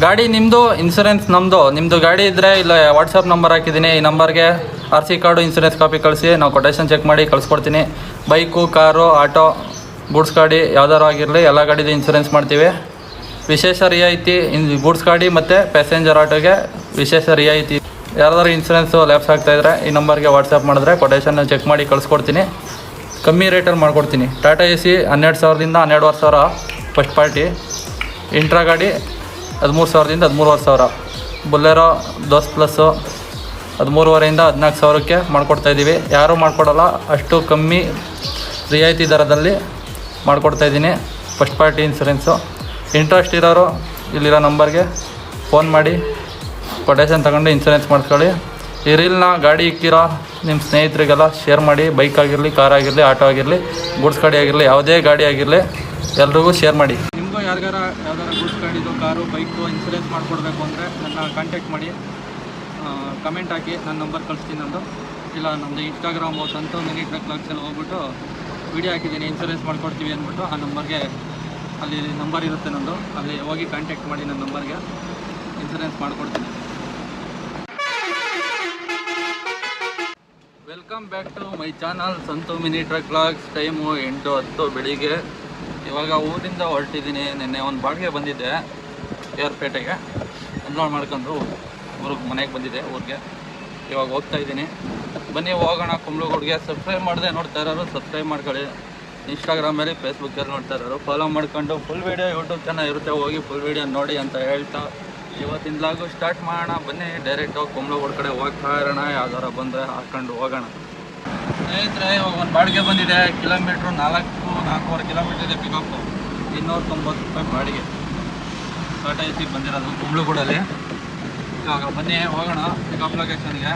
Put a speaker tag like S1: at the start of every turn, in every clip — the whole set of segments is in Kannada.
S1: ಗಾಡಿ ನಿಮ್ಮದು, ಇನ್ಸೂರೆನ್ಸ್ ನಮ್ಮದು. ನಿಮ್ಮದು ಗಾಡಿ ಇದ್ದರೆ ಇಲ್ಲ ವಾಟ್ಸಪ್ ನಂಬರ್ ಹಾಕಿದ್ದೀನಿ, ಈ ನಂಬರ್ಗೆ RC ಕಾರ್ಡು, ಇನ್ಸೂರೆನ್ಸ್ ಕಾಪಿ ಕಳಿಸಿ, ನಾವು ಕೊಟೇಶನ್ ಚೆಕ್ ಮಾಡಿ ಕಳಿಸ್ಕೊಡ್ತೀನಿ. ಬೈಕು, ಕಾರು, ಆಟೋ, ಗೂಡ್ಸ್ ಗಾಡಿ ಯಾವ್ದಾರು ಆಗಿರಲಿ ಎಲ್ಲ ಗಾಡಿದು ಇನ್ಸೂರೆನ್ಸ್ ಮಾಡ್ತೀವಿ. ವಿಶೇಷ ರಿಯಾಯಿತಿ ಗೂಡ್ಸ್ ಗಾಡಿ ಮತ್ತು ಪ್ಯಾಸೆಂಜರ್ ಆಟೋಗೆ ವಿಶೇಷ ರಿಯಾಯಿತಿ. ಯಾರಾದರೂ ಇನ್ಸೂರೆನ್ಸು ಲ್ಯಾಪ್ಸ್ ಆಗ್ತಾಯಿದ್ರೆ ಈ ನಂಬರ್ಗೆ ವಾಟ್ಸಪ್ ಮಾಡಿದ್ರೆ ಕೊಟೇಶನ್ ಚೆಕ್ ಮಾಡಿ ಕಳಿಸ್ಕೊಡ್ತೀನಿ. ಕಮ್ಮಿ ರೇಟಲ್ಲಿ ಮಾಡಿಕೊಡ್ತೀನಿ. Tata AC 12,000ದಿಂದ 12,500 first party. Intra ಗಾಡಿ 13,000ದಿಂದ 13,500. ಬುಲೆರೋ ದೋಸ್ ಪ್ಲಸ್ಸು 13,500ರಿಂದ 14,000ಕ್ಕೆ ಮಾಡಿಕೊಡ್ತಾಯಿದ್ದೀವಿ. ಯಾರೂ ಮಾಡಿಕೊಡಲ್ಲ, ಅಷ್ಟು ಕಮ್ಮಿ ರಿಯಾಯಿತಿ ದರದಲ್ಲಿ ಮಾಡಿಕೊಡ್ತಾಯಿದ್ದೀನಿ. First party insurance. ಇಂಟ್ರೆಸ್ಟ್ ಇರೋರು ಇಲ್ಲಿರೋ ನಂಬರ್ಗೆ ಫೋನ್ ಮಾಡಿ ಕೊಟೇಶನ್ ತಗೊಂಡು ಇನ್ಸೂರೆನ್ಸ್ ಮಾಡಿಸ್ಕೊಳ್ಳಿ. ಈ ರೀಲ್ನ ಗಾಡಿ ಇಕ್ಕಿರೋ ನಿಮ್ಮ ಸ್ನೇಹಿತರಿಗೆಲ್ಲ ಶೇರ್ ಮಾಡಿ. ಬೈಕ್ ಆಗಿರಲಿ, ಕಾರ್ ಆಗಿರಲಿ, ಆಟೋ ಆಗಿರಲಿ, ಗೂಡ್ಸ್ ಗಾಡಿ ಆಗಿರಲಿ, ಯಾವುದೇ ಗಾಡಿ ಆಗಿರಲಿ ಎಲ್ರಿಗೂ ಶೇರ್ ಮಾಡಿ. ನಿಮಗೂ ಯಾವ್ದಾರ ಗೂಡ್ಸ್ ಗಾಡಿದು, ಕಾರು, ಬೈಕು ಇನ್ಸೂರೆನ್ಸ್ ಮಾಡಿಕೊಡ್ಬೇಕು ಅಂದರೆ ನನ್ನ ಕಾಂಟ್ಯಾಕ್ಟ್ ಮಾಡಿ, ಕಮೆಂಟ್ ಹಾಕಿ, ನನ್ನ ನಂಬರ್ ಕಳಿಸ್ತೀನಿ. ನಂದು ಇಲ್ಲ ನಮ್ಮದು ಇನ್ಸ್ಟಾಗ್ರಾಮು ಸಂತು ಮಿನಿ ಟ್ರಕ್ ವ್ಲಾಗ್ಸಲ್ಲಿ ಹೋಗ್ಬಿಟ್ಟು ವೀಡಿಯೋ ಹಾಕಿದ್ದೀನಿ, ಇನ್ಸೂರೆನ್ಸ್ ಮಾಡಿಕೊಡ್ತೀವಿ ಅಂದ್ಬಿಟ್ಟು ಆ ನಂಬರ್ಗೆ, ಅಲ್ಲಿ ನಂಬರ್ ಇರುತ್ತೆ ನಂದು, ಅಲ್ಲಿ ಹೋಗಿ ಕಾಂಟ್ಯಾಕ್ಟ್ ಮಾಡಿ. ನನ್ನ ನಂಬರ್ಗೆ ಇನ್ಸೂರೆನ್ಸ್ ಮಾಡಿಕೊಡ್ತೀನಿ. Welcome back to my channel Santu mini truck vlogs. Time 8:10 ಬೆಳಿಗ್ಗೆ. ಇವಾಗ ಊರಿಂದ ಹೊರಟಿದ್ದೀನಿ. ನಿನ್ನೆ ಒಂದು ಬಾಡಿಗೆ ಬಂದಿದ್ದೆ ಏರ್ಪೇಟೆಗೆ, ಅನ್ಲೋಡ್ ಮಾಡ್ಕೊಂಡು ಮನೆಗೆ ಬಂದಿದ್ದೆ ಊರಿಗೆ. ಇವಾಗ ಹೋಗ್ತಾಯಿದ್ದೀನಿ. ಬನ್ನಿ ಹೋಗೋಣ ಕುಂಬ್ಳಗೂಡಿಗೆ. ಸಬ್ಸ್ಕ್ರೈಬ್ ಮಾಡಿದೆ ನೋಡ್ತಾ ಇರೋರು ಸಬ್ಸ್ಕ್ರೈಬ್ ಮಾಡ್ಕೊಳ್ಳಿ. ಇನ್ಸ್ಟಾಗ್ರಾಮಲ್ಲಿ, ಫೇಸ್ಬುಕ್ಕಲ್ಲಿ ನೋಡ್ತಾ ಇರೋರು ಫಾಲೋ ಮಾಡ್ಕೊಂಡು ಫುಲ್ ವೀಡಿಯೋ ಯೂಟ್ಯೂಬ್ ಚಾನಲ್ ಇರುತ್ತೆ, ಹೋಗಿ ಫುಲ್ ವೀಡಿಯೋ ನೋಡಿ ಅಂತ ಹೇಳ್ತಾ ಇವತ್ತಿನ ಲಾಗು ಸ್ಟಾರ್ಟ್ ಮಾಡೋಣ. ಬನ್ನಿ ಡೈರೆಕ್ಟು ಕುಂಬ್ಳಗೂಡು ಕಡೆ ಹೋಗ್ತಾ ಇರೋಣ. ಯಾವ್ದಾರ ಬಂದರೆ ಹಾಕ್ಕೊಂಡು ಹೋಗೋಣ. ಸ್ನೇಹಿತರೆ, ಇವಾಗ ಒಂದು ಬಾಡಿಗೆ ಬಂದಿದೆ. ಕಿಲೋಮೀಟ್ರು 4.5 ಕಿಲೋಮೀಟ್ರ್ ಇದೆ. ಪಿಕಪ್ಪು 290 ರೂಪಾಯಿ ಬಾಡಿಗೆ. ಟಾಟಾ AC ಬಂದಿರೋದು ಕುಂಬ್ಳಗೂಡಲ್ಲಿ. ಇವಾಗ ಬನ್ನಿ ಹೋಗೋಣ ಪಿಕಪ್ ಲೊಕೇಶನ್ಗೆ.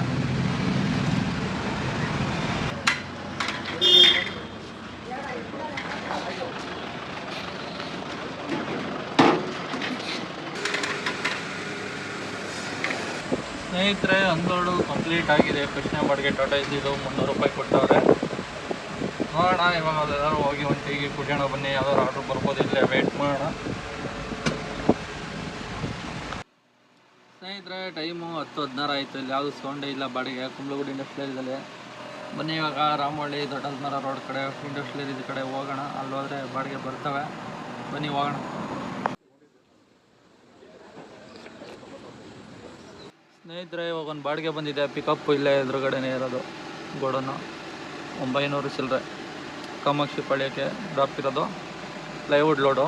S1: ಸ್ನೇಹಿತರೆ, ಅನ್ಲೋಡು ಕಂಪ್ಲೀಟ್ ಆಗಿದೆ. ಕೃಷ್ಣ ಬಾಡಿಗೆ ಟಾಟಾ AC 300 ರೂಪಾಯಿ ಕೊಟ್ಟವ್ರೆ. ನೋಡೋಣ ಇವಾಗ ಅಲ್ಲೆಲ್ಲರೂ ಹೋಗಿ ಒಂದು ಟೀಗೆ ಕುಡಿಯೋಣ. ಬನ್ನಿ, ಯಾವ್ದಾದ್ರು ಆರ್ಡ್ರ್ ಬರ್ಬೋದು, ಇಲ್ಲೇ ವೇಟ್ ಮಾಡೋಣ. ಸ್ನೇಹಿತರೆ, ಟೈಮು 10:16 ಆಯಿತು. ಇಲ್ಲಿ ಯಾವುದು ಸೌಂಡೇ ಇಲ್ಲ ಬಾಡಿಗೆ. ಕುಂಬ್ಳಗೂಡು ಇಂಡಸ್ಟ್ರಿಯಲ್ದಲ್ಲಿ. ಬನ್ನಿ ಇವಾಗ ರಾಮವಳ್ಳಿ ದೊಡ್ಡಲ್ಮರ ರೋಡ್ ಕಡೆ ಇಂಡಸ್ಟ್ರಿಯಲ್ ಇದು ಕಡೆ ಹೋಗೋಣ. ಅಲ್ಲಿ ಹೋದರೆ ಬಾಡಿಗೆ ಬರ್ತವೆ. ಬನ್ನಿ ಹೋಗೋಣ. ಸ್ನೇಹಿತರೆ, ಇವಾಗ ಒಂದು ಬಾಡಿಗೆ ಬಂದಿದೆ. ಪಿಕಪ್ ಇಲ್ಲೇ ಎದುರುಗಡೆನೇ ಇರೋದು ಗೋಡನ್ನು. 900 ಚಿಲ್ಲರೆ. ಕಾಮಾಕ್ಷಿ ಪಾಳ್ಯಕ್ಕೆ ಡ್ರಾಪ್ ಇರೋದು. Plywood load.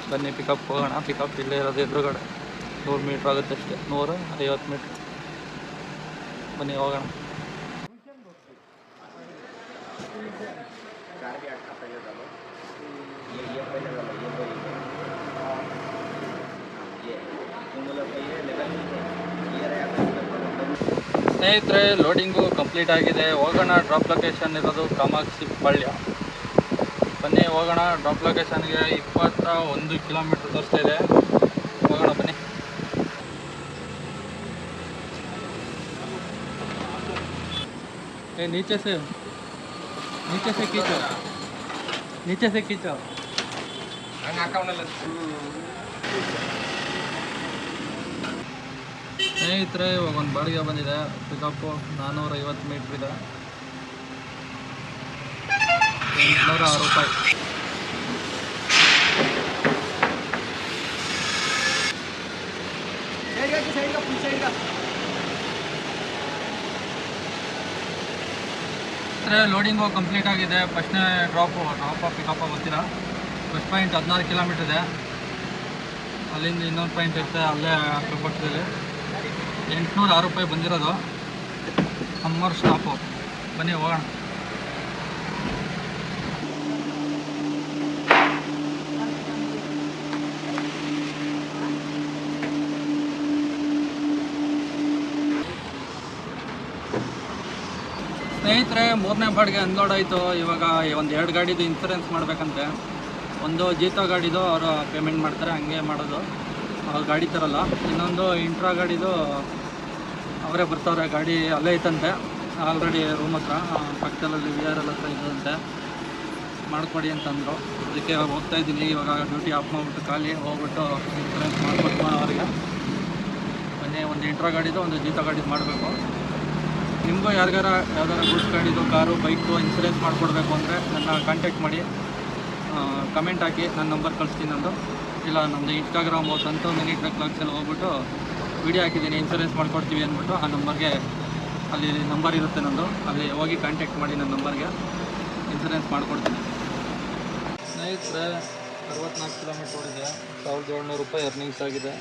S1: ಬನ್ನಿ ಪಿಕಪ್ ಹೋಗೋಣ. ಪಿಕಪ್ ಇಲ್ಲೇ ಇರೋದು ಎದುರುಗಡೆ. 100 ಮೀಟ್ರ್ ಆಗುತ್ತೆ ಅಷ್ಟೇ, 150 ಮೀಟ್ರ್. ಬನ್ನಿ ಹೋಗೋಣ. ಸ್ನೇಹಿತರೆ, ಲೋಡಿಂಗು ಕಂಪ್ಲೀಟ್ ಆಗಿದೆ. ಹೋಗೋಣ. ಡ್ರಾಪ್ ಲೊಕೇಶನ್ ಇರೋದು ಕಾಮಾಕ್ಷಿ ಪಾಳ್ಯ. ಬನ್ನಿ ಹೋಗೋಣ. ಡ್ರಾಪ್ ಲೊಕೇಶನ್ಗೆ 21 ಕಿಲೋಮೀಟ್ರ್ ತೋರಿಸ್ತಾ ಇದೆ. ಹೋಗೋಣ ಬನ್ನಿ. नीचे से खींचो, नीचे से खींचो. ಸ್ನೇಹಿತರೆ, ಇವಾಗ ಒಂದು ಬಾಡಿಗೆ ಬಂದಿದೆ. ಪಿಕಪ್ಪು 450 ಮೀಟ್ರ್ ಇದೆ. 806 ರೂಪಾಯಿ. ಲೋಡಿಂಗು ಕಂಪ್ಲೀಟ್ ಆಗಿದೆ. ಫಸ್ಟ್ನೇ ಡ್ರಾಪು ಪಿಕಪ್ಪ ಗೊತ್ತಿಲ್ಲ. ಫಸ್ಟ್ ಪಾಯಿಂಟ್ 16 ಕಿಲೋಮೀಟ್ರ್ ಇದೆ. ಅಲ್ಲಿಂದ ಇನ್ನೊಂದು ಪಾಯಿಂಟ್ ಇರುತ್ತೆ, ಅಲ್ಲೇ ಪಕ್ಕದಲ್ಲಿ. 806 ರೂಪಾಯಿ ಬಂದಿರೋದು. ಅಮ್ಮರ್ ಸ್ಟಾಪು. ಬನ್ನಿ ಹೋಗೋಣ. ಸ್ನೇಹಿತರೆ, 3ನೇ ಬಾಡಿಗೆ ಅನ್ಲೋಡ್ ಆಯಿತು. ಇವಾಗ ಒಂದು 2 ಗಾಡಿದು ಇನ್ಸೂರೆನ್ಸ್ ಮಾಡಬೇಕಂತೆ. ಒಂದು ಜೀತೋ ಗಾಡಿದು ಅವರು ಪೇಮೆಂಟ್ ಮಾಡ್ತಾರೆ, ಹಂಗೆ ಮಾಡೋದು. ಅವ್ರು ಗಾಡಿ ತರಲ್ಲ. ಇನ್ನೊಂದು ಇಂಟ್ರಾ ಗಾಡಿದು ಅವರೇ ಬರ್ತಾವ್ರೆ. ಗಾಡಿ ಅಲ್ಲೇ ಐತಂತೆ ಆಲ್ರೆಡಿ ರೂಮ್ ಹತ್ರ, ಪಕ್ಕದಲ್ಲಿ VRL ಹತ್ರ ಇದ್ದಂತೆ. ಮಾಡಿಕೊಡಿ ಅಂತಂದರು. ಅದಕ್ಕೆ ಹೋಗ್ತಾಯಿದ್ದೀನಿ. ಇವಾಗ ಡ್ಯೂಟಿ ಆಫ್ ಮಾಡಿಬಿಟ್ಟು ಖಾಲಿ ಹೋಗ್ಬಿಟ್ಟು ಇನ್ಸೂರೆನ್ಸ್ ಮಾಡಿಕೊಟ್ಟು ಅವರಿಗೆ ಸೆಂಟ್ರಾ ಗಾಡಿದು ಒಂದು ಜೀತ ಗಾಡಿದು ಮಾಡಬೇಕು. ನಿಮಗೂ ಯಾವ್ದಾರ ಗೂಡ್ಸ್ ಗಾಡಿದು ಕಾರು ಬೈಕು ಇನ್ಸೂರೆನ್ಸ್ ಮಾಡಿಕೊಡ್ಬೇಕು ಅಂದರೆ ನನ್ನ ಕಾಂಟ್ಯಾಕ್ಟ್ ಮಾಡಿ, ಕಮೆಂಟ್ ಹಾಕಿ, ನನ್ನ ನಂಬರ್ ಕಳಿಸ್ತೀನಿ ನಂದು. ಇಲ್ಲ ನಮ್ಮದು ಇನ್ಸ್ಟಾಗ್ರಾಮು ಸಂತು ಮಿನಿ ಟ್ರಕ್ ಬ್ಲಾಗ್ಸಲ್ಲಿ ಹೋಗ್ಬಿಟ್ಟು ವಿಡಿಯೋ ಹಾಕಿದ್ದೀನಿ ಇನ್ಸೂರೆನ್ಸ್ ಮಾಡಿಕೊಡ್ತೀವಿ ಅಂದ್ಬಿಟ್ಟು ಆ ನಂಬರ್ಗೆ, ಅಲ್ಲಿ ನಂಬರ್ ಇರುತ್ತೆ ನಂದು, ಅಲ್ಲಿ ಹೋಗಿ ಕಾಂಟ್ಯಾಕ್ಟ್ ಮಾಡಿ ನನ್ನ ನಂಬರ್ಗೆ ಇನ್ಸೂರೆನ್ಸ್ ಮಾಡಿಕೊಡ್ತೀನಿ. ಸ್ನೇಹಿತರೆ 64 ಕಿಲೋಮೀಟ್ರ್ ಓಡಿದೆ, 1700 ರೂಪಾಯಿ ಅರ್ನಿಂಗ್ಸ್ ಆಗಿದೆ.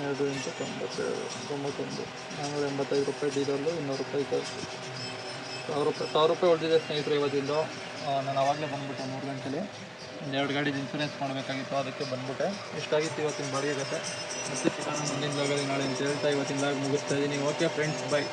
S1: 2 × 97 485 ರೂಪಾಯಿ ಡೀಸಲ್ಲು, 200 ರೂಪಾಯಿ ಖರ್ಚು, 1000 ರೂಪಾಯಿ ಉಳಿದಿದೆ ಸ್ನೇಹಿತರೆ ಇವತ್ತಿಂದು. ನಾನು ಆವಾಗಲೇ ಬಂದುಬಿಟ್ಟೆ 3 ಗಂಟೆಲಿ. ಒಂದು 2 ಗಾಡಿದು ಇನ್ಸೂರೆನ್ಸ್ ಮಾಡಬೇಕಾಗಿತ್ತು, ಅದಕ್ಕೆ ಬಂದುಬಿಟ್ಟೆ. ಇಷ್ಟಾಗಿತ್ತು ಇವತ್ತಿನ ಬಾಡಿಗೆ ಕತೆ. ಮತ್ತೆ ಸಿಗೋಣ ಮುಂದಿನ ಬ್ಲಾಗಲ್ಲಿ ನಾಳೆ ಅಂತ ಹೇಳ್ತಾ ಇವತ್ತಿನ ಬ್ಲಾಗ್ ಮುಗಿಸ್ತಾ ಇದ್ದೀನಿ. Okay friends, by.